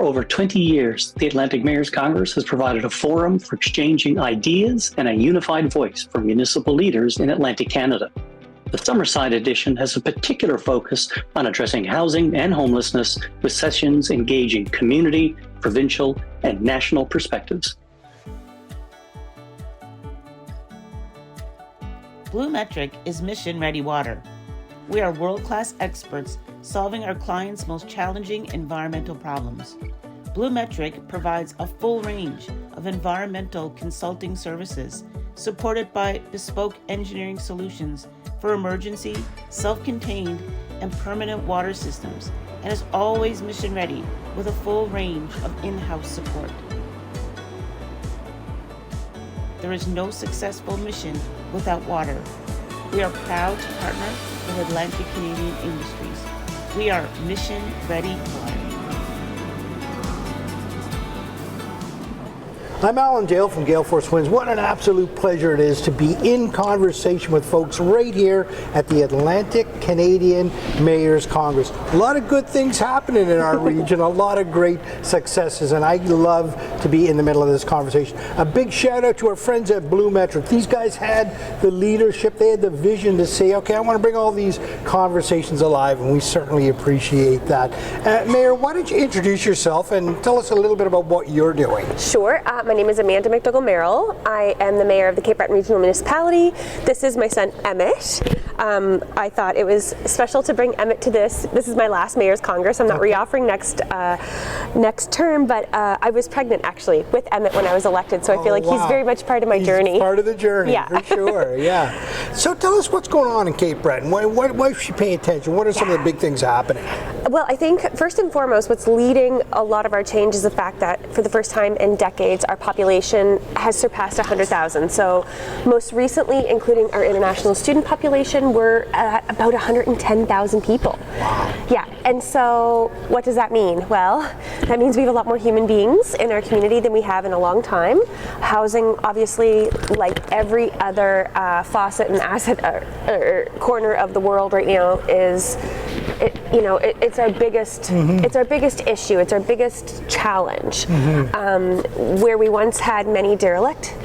For over 20 years, the Atlantic Mayors Congress has provided a forum for exchanging ideas and a unified voice for municipal leaders in Atlantic Canada. The Summerside edition has a particular focus on addressing housing and homelessness, with sessions engaging community, provincial, and national perspectives. BlueMetric is mission-ready water. We are world-class experts solving our clients' most challenging environmental problems. BlueMetric provides a full range of environmental consulting services supported by bespoke engineering solutions for emergency, self-contained, and permanent water systems, and is always mission-ready with a full range of in-house support. There is no successful mission without water. We are proud to partner with Atlantic Canadian Industries. We are mission ready water. I'm Alan Dale from Gale Force Winds. What an absolute pleasure it is to be in conversation with folks right here at the Atlantic Canadian Mayors Congress. A lot of good things happening in our region, a lot of great successes, and I love to be in the middle of this conversation. A big shout out to our friends at BlueMetric. These guys had the leadership, they had the vision to say, okay, I want to bring all these conversations alive, and we certainly appreciate that. Mayor, why don't you introduce yourself and tell us a little bit about what you're doing? Sure. My name is Amanda McDougall Merrill. I am the mayor of the Cape Breton Regional Municipality. This is my son Emmett. I thought it was special to bring Emmett to this. This is my last Mayor's Congress. I'm not reoffering next term, but I was pregnant actually with Emmett when I was elected, so I feel like he's very much part of my journey. Part of the journey, yeah. For sure, yeah. So tell us what's going on in Cape Breton. Why should you pay attention? What are some of the big things happening? Well, I think first and foremost, what's leading a lot of our change is the fact that for the first time in decades, our population has surpassed 100,000. So most recently, including our international student population, we're at about 110,000 people. Wow. Yeah, and so what does that mean? Well, that means we have a lot more human beings in our community than we have in a long time. Housing, obviously, like every other faucet and asset or corner of the world right now, is it's our biggest it's our biggest issue. It's our biggest challenge. Where we once had many derelict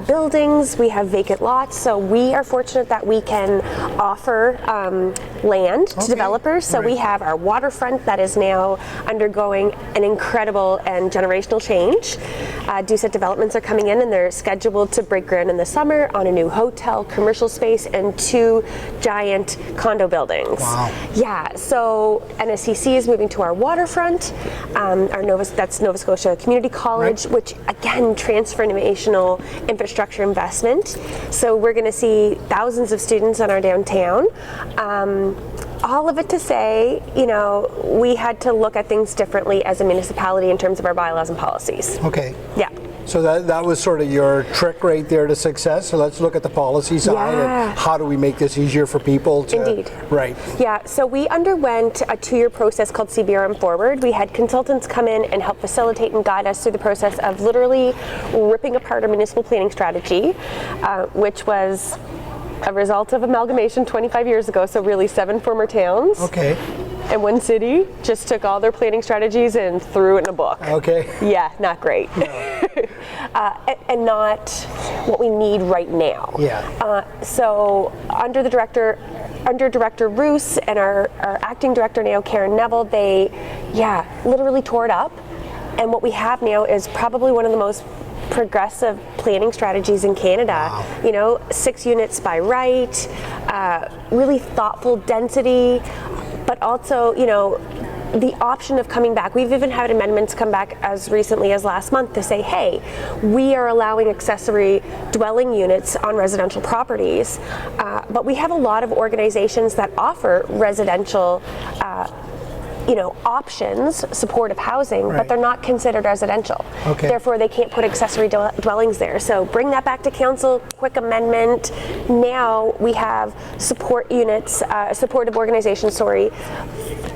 buildings, we have vacant lots, so we are fortunate that we can offer land to developers. So we have our waterfront that is now undergoing an incredible and generational change. DUSET developments are coming in, and they're scheduled to break ground in the summer on a new hotel, commercial space, and 2 giant condo buildings. Wow. Yeah, so NSCC is moving to our waterfront, that's Nova Scotia Community College, which again, transformational infrastructure investment. So we're going to see thousands of students in our downtown. All of it to say, we had to look at things differently as a municipality in terms of our bylaws and policies. Okay. Yeah. So that was sort of your trick right there to success. So let's look at the policy side and how do we make this easier for people to... Indeed. Right. Yeah, so we underwent a 2-year process called CBRM Forward. We had consultants come in and help facilitate and guide us through the process of literally ripping apart our municipal planning strategy, which was a result of amalgamation 25 years ago, so really 7 former towns. Okay. And one city just took all their planning strategies and threw it in a book. Okay. Yeah, not great. No. And not what we need right now. Yeah. So under Director Roos and our acting director now, Karen Neville, they, literally tore it up. And what we have now is probably one of the most progressive planning strategies in Canada. Wow. 6 units by right, really thoughtful density, but also, the option of coming back. We've even had amendments come back as recently as last month to say, hey, we are allowing accessory dwelling units on residential properties, but we have a lot of organizations that offer residential options, supportive housing, but they're not considered residential. Okay. Therefore, they can't put accessory dwellings there. So bring that back to council, quick amendment. Now we have support units, supportive organizations,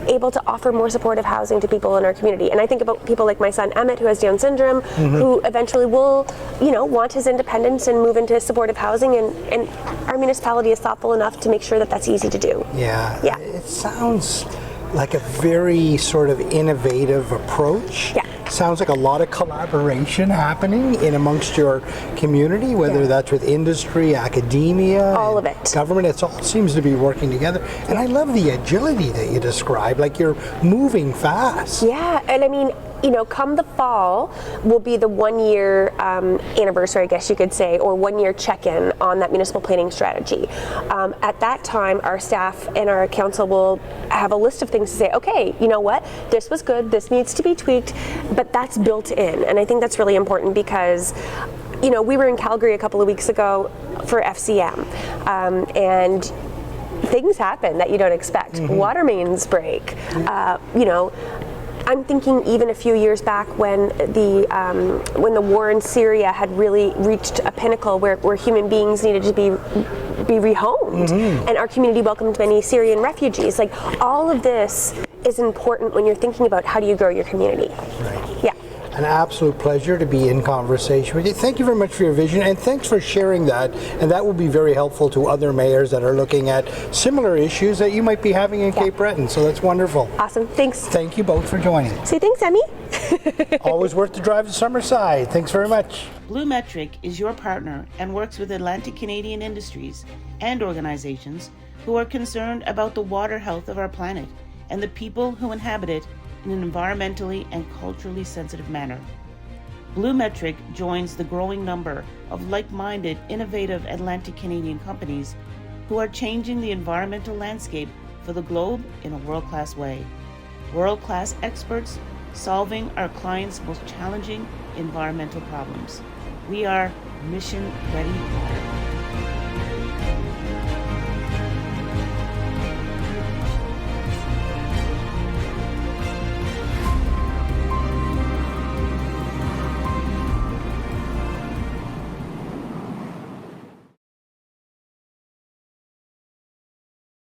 able to offer more supportive housing to people in our community. And I think about people like my son Emmett, who has Down syndrome, who eventually will, want his independence and move into supportive housing, and our municipality is thoughtful enough to make sure that that's easy to do. Yeah. It sounds like a very sort of innovative approach. Yeah. Sounds like a lot of collaboration happening in amongst your community, whether that's with industry, academia, all of it. Government. It all seems to be working together. And I love the agility that you describe, like you're moving fast. Yeah, and I mean, you know, come the fall will be the 1 year anniversary, I guess you could say, or 1 year check-in on that municipal planning strategy. At that time, our staff and our council will have a list of things to say, okay, you know what, this was good, this needs to be tweaked, but that's built in. And I think that's really important because, you know, we were in Calgary a couple of weeks ago for FCM, and things happen that you don't expect. Water mains break, you know. I'm thinking even a few years back when the war in Syria had really reached a pinnacle where human beings needed to be rehomed, and our community welcomed many Syrian refugees. Like, all of this is important when you're thinking about how do you grow your community. Right. Yeah. An absolute pleasure to be in conversation with you. Thank you very much for your vision, and thanks for sharing that. And that will be very helpful to other mayors that are looking at similar issues that you might be having in Cape Breton. So that's wonderful. Awesome. Thanks. Thank you both for joining. Say thanks, Emmy. Always worth the drive to Summerside. Thanks very much. BlueMetric is your partner and works with Atlantic Canadian industries and organizations who are concerned about the water health of our planet and the people who inhabit it in an environmentally and culturally sensitive manner. BlueMetric joins the growing number of like-minded, innovative Atlantic Canadian companies who are changing the environmental landscape for the globe in a world-class way. World-class experts solving our clients' most challenging environmental problems. We are mission ready.